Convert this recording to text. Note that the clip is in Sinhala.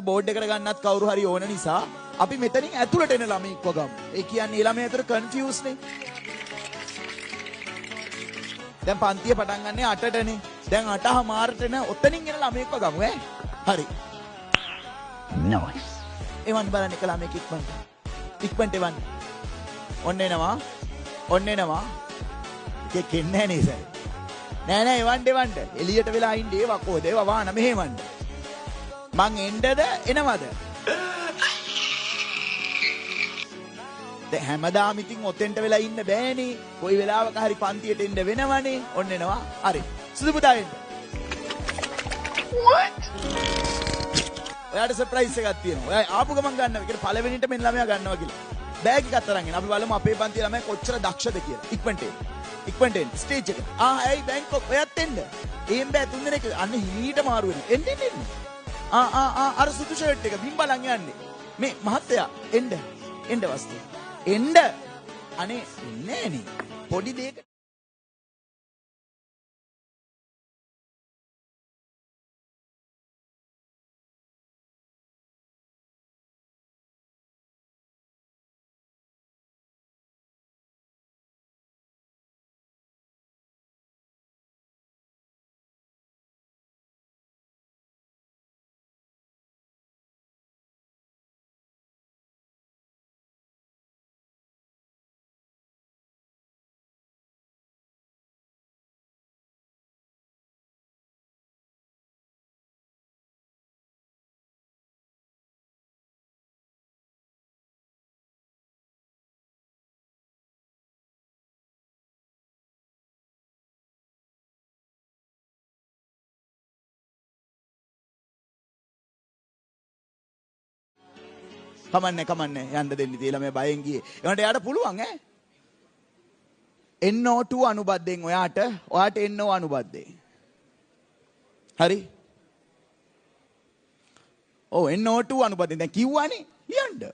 බෝඩ් එකට ගන්නත් කවුරු හරි ඕන නිසා අපි මෙතනින් ඇතුළට එන ළමෙක්ව ගමු. ඒ කියන්නේ ළමයි අතර කන්ෆියුස් නේ. දැන් පන්තිය පටන් ගන්නෙ 8ටනේ. දැන් 8:00 එන ඔතනින් එන ළමෙක්ව ගමු ඈ. හරි. Nice. එවන් බලන්න එක ළමෙක් ඉක්මනට එවන්. ඔන්න එනවා. ඔන්න එනවා. කෙන්නේ නේ සර්. නෑ එවන්න. එළියට වෙලා ඉන්නේ ඒවා කොහෙද? ඒවා වාන මෙහෙවන්න. මං එන්නද එනවද? දැන් හැමදාම ඉතින් ඔතෙන්ට වෙලා ඉන්න බෑනේ. කොයි වෙලාවක හරි පන්තියට එන්න වෙනවනේ. ඔන්න එනවා. හරි. සුදු පුතා එන්න. What? ඔයාට සර්ප්‍රයිස් එකක් තියෙනවා. ඔයා ආපු ගමන් ගන්නවා. ඒකට පළවෙනිට මෙන්න ළමයා ගන්නවා කියලා. බෑග් එකක් අරන් එන්න. අපි බලමු අපේ පන්තියේ ළමයි කොච්චර දක්ෂද කියලා. ඉක්මනට එන්න. ස්ටේජ් එක. ඇයි බැංකොක් ඔයත් එන්න. එහෙම බෑ තුන් දෙනෙක් අන්න හීට මාරු වෙනවා. එන්න. අර සුදු ෂර්ට් එක බිම් බලන් යන්නේ. මේ මහත්තයා එන්න වස්තු. එන්න. අනේ නෑනේ. පොඩි දෙයක කමන්නේ යන්න දෙන්න තියලා මේ බයෙන් ගියේ. ඒකට එයාට පුළුවන් ඈ. NO2 අනුබද්ධයෙන් ඔයාට NO අනුබද්ධයෙන්. හරි? ඔව් NO2 අනුබද්ධයෙන් දැන් කිව්වනේ ලියන්න.